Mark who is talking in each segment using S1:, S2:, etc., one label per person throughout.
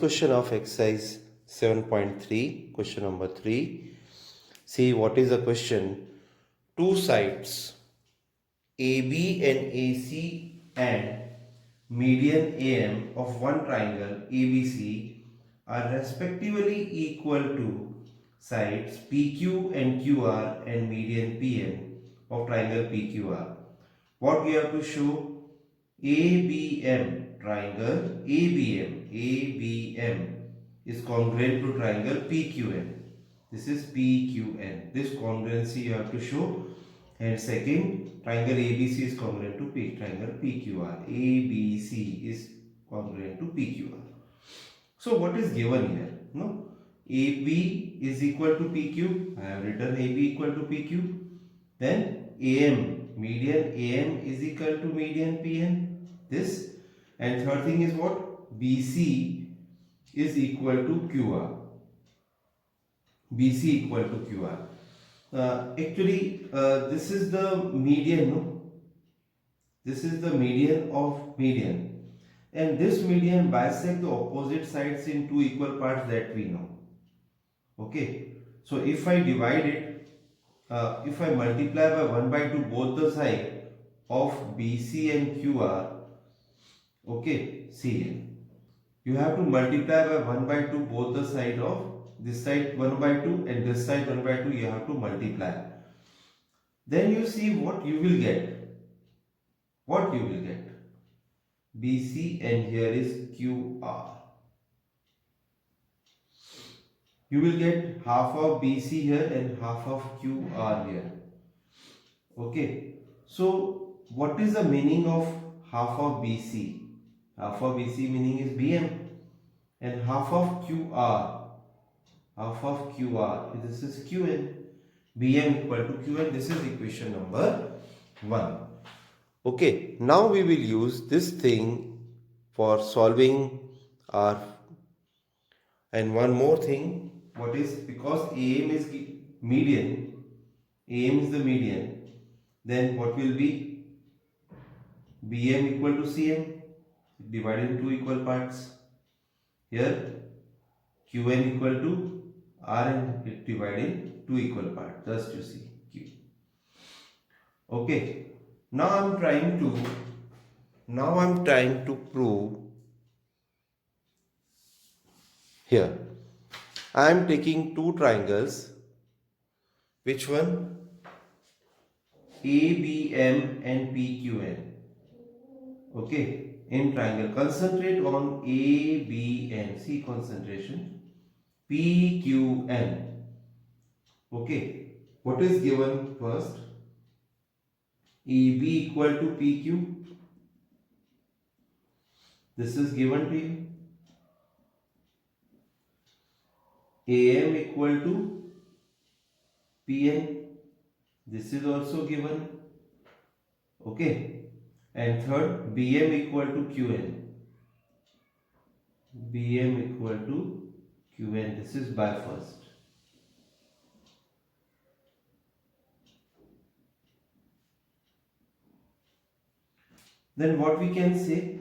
S1: question of exercise 7.3, question number 3. See what is the question. Two sides AB and AC and median AM of one triangle ABC are respectively equal to sides PQ and QR and median PM of triangle PQR. What we have to show? ABM, triangle ABM is congruent to triangle PQN. This is PQN. This congruency you have to show. And second, triangle ABC is congruent to triangle PQR. ABC is congruent to PQR. So what is given here? No, AB is equal to PQ. I have written AB equal to PQ. Then AM, median AM is equal to median PN. This, and third thing is what? BC is equal to QR. BC equal to QR. Actually, this is the median, no? This is the median of median. And this median bisects the opposite sides in two equal parts, that we know. Okay. So if I divide it, if I multiply by 1 by 2 both the sides of BC and QR, okay, see, you have to multiply by 1 by 2 both the side of this side 1 by 2 and this side 1 by 2, you have to multiply. Then you see what you will get. What you will get? BC and here is QR. You will get half of BC here and half of QR here. Okay. So what is the meaning of half of BC? Half of BC meaning is BM, and half of QR, this is QN. BM equal to QN. This is equation number 1. Okay, now we will use this thing for solving our, and one more thing, what is, because AM is median, AM is the median, then what will be? BM equal to CM, divided into two equal parts. Here Qn equal to Rn, it divided in two equal parts. Just you see Q. Okay. Now I'm trying to prove here. I am taking two triangles. Which one? ABM and PQN. Okay. In triangle, concentrate on ABN. See concentration. PQN. Okay. What is given first? EB equal to PQ. This is given to you. AM equal to PN. This is also given. Okay. And third, BM equal to QN. BM equal to QN. This is by first. Then what we can say?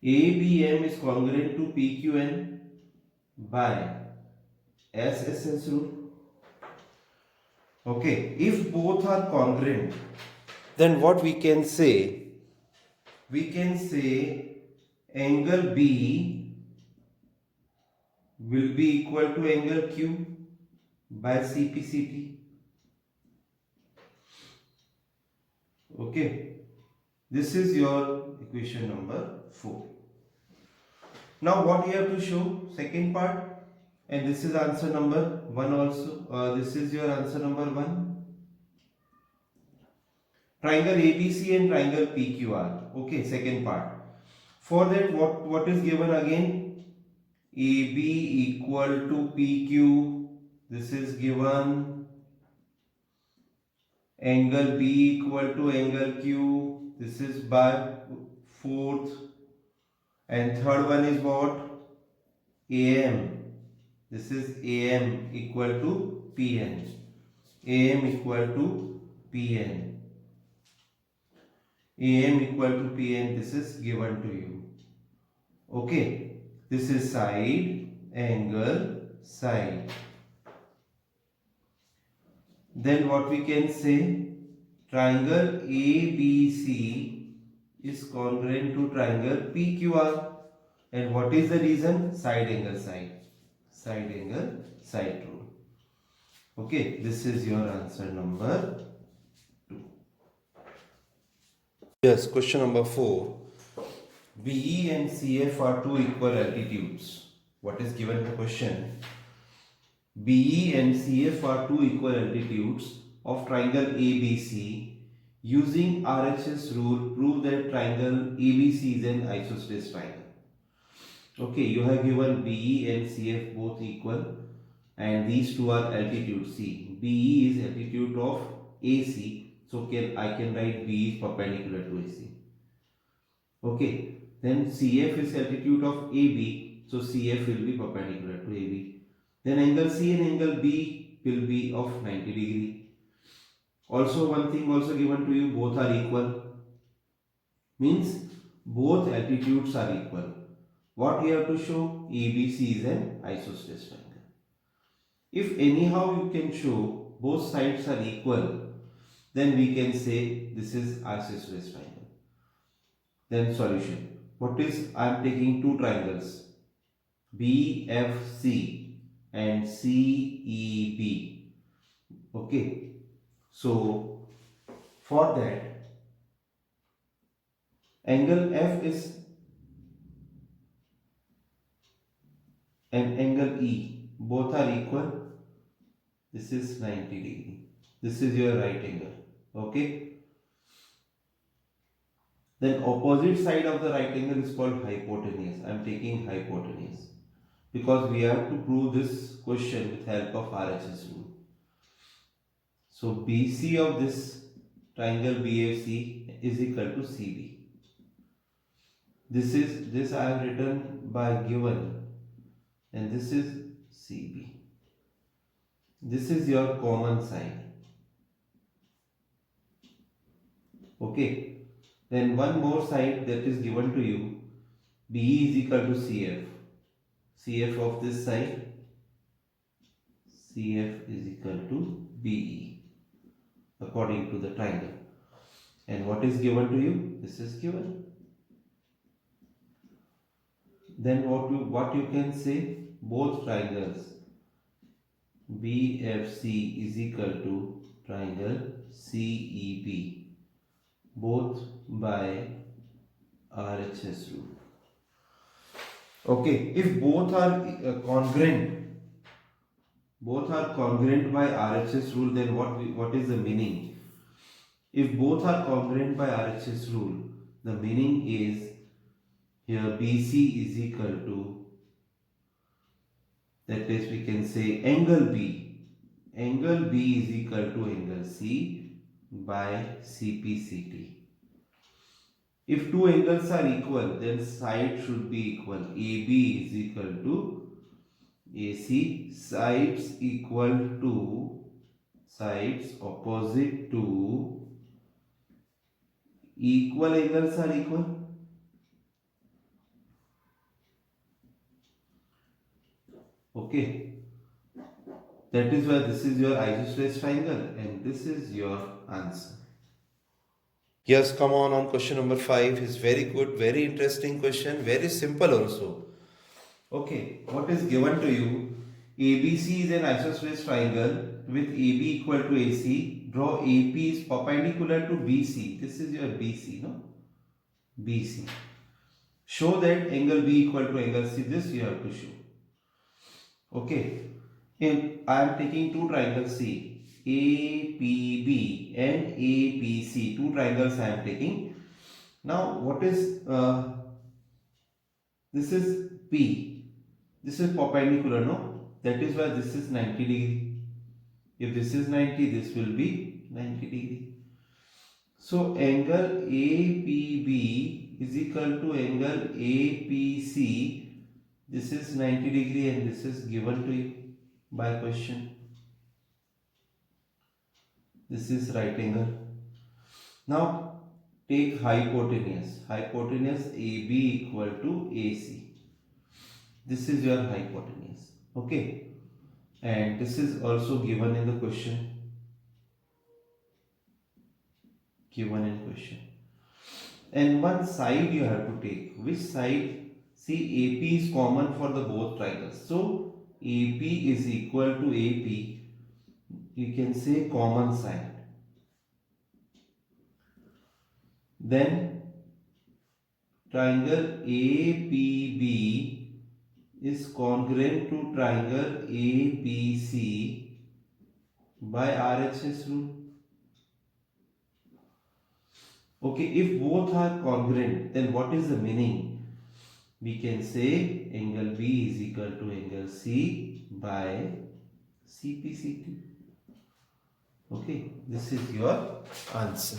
S1: ABM is congruent to PQN by SSS rule. Okay, if both are congruent, then what we can say? We can say angle B will be equal to angle Q by CPCT. Okay, this is your equation number 4. Now what you have to show? Second part, and this is answer number 1 also. This is your answer number 1. Triangle ABC and triangle PQR. Okay, second part. For that, what is given again? AB equal to PQ. This is given. Angle B equal to angle Q. This is by fourth. And third one is what? AM. This is AM equal to PN. AM equal to PN. AM equal to PN. This is given to you. Okay. This is side, angle, side. Then what we can say? Triangle ABC is congruent to triangle PQR. And what is the reason? Side angle side. Side angle side rule. Okay, this is your answer number 2. Yes, question number 4. BE and CF are two equal altitudes. What is given in the question? BE and CF are two equal altitudes of triangle ABC. Using RHS rule, prove that triangle ABC is an isosceles triangle. Okay, you have given BE and CF both equal, and these two are altitude C. BE is altitude of AC, so I can write BE is perpendicular to AC. Okay, then CF is altitude of AB, so CF will be perpendicular to AB. Then angle C and angle B will be of 90 degree. Also one thing also given to you, both are equal. Means both altitudes are equal. What we have to show? ABC is an isosceles triangle. If anyhow you can show both sides are equal, then we can say this is isosceles triangle. Then solution. What is, I am taking two triangles BFC and CEB. Okay. So for that, angle F is and angle E, both are equal. This is 90 degree. This is your right angle. Okay. Then opposite side of the right angle is called hypotenuse. I am taking hypotenuse because we have to prove this question with help of RHS rule. So BC of this triangle BFC is equal to CB. This I have written by given, and this is CB. This is your common side. Okay. Then one more side that is given to you. BE is equal to CF. CF of this side. CF is equal to BE according to the triangle. And what is given to you? This is given. Then what you can say? Both triangles BFC is equal to triangle CEB, both by RHS rule. Okay, if both are congruent by RHS rule, then what is the meaning? If both are congruent by RHS rule, the meaning is here BC is equal to, that is we can say angle B. Angle B is equal to angle C by CPCT. If two angles are equal, then side should be equal. AB is equal to AC. Sides equal to sides opposite to equal angles are equal. Okay. That is why this is your isosceles triangle and this is your answer. Yes, come on question number 5 is very good, very interesting question, very simple also. Okay, what is given to you? ABC is an isosceles triangle with AB equal to AC. Draw AP is perpendicular to BC. This is your BC, no? BC. Show that angle B equal to angle C. This you have to show. Okay. And I am taking two triangles C, APB and APC. Two triangles I am taking. Now what is this is P. This is perpendicular, no? That is why this is 90 degree. If this is 90, this will be 90 degree. So angle APB is equal to angle APC. This is 90 degree and this is given to you by question. This is right angle. Now take hypotenuse. Hypotenuse AB equal to AC. This is your hypotenuse. Okay. And this is also given in the question. Given in question. And one side you have to take. Which side? See, AP is common for the both triangles. So AP is equal to AP. You can say common side. Then triangle APB is congruent to triangle ABC by RHS rule. Okay, if both are congruent, then what is the meaning? We can say angle B is equal to angle C by CPCT. Okay, this is your answer.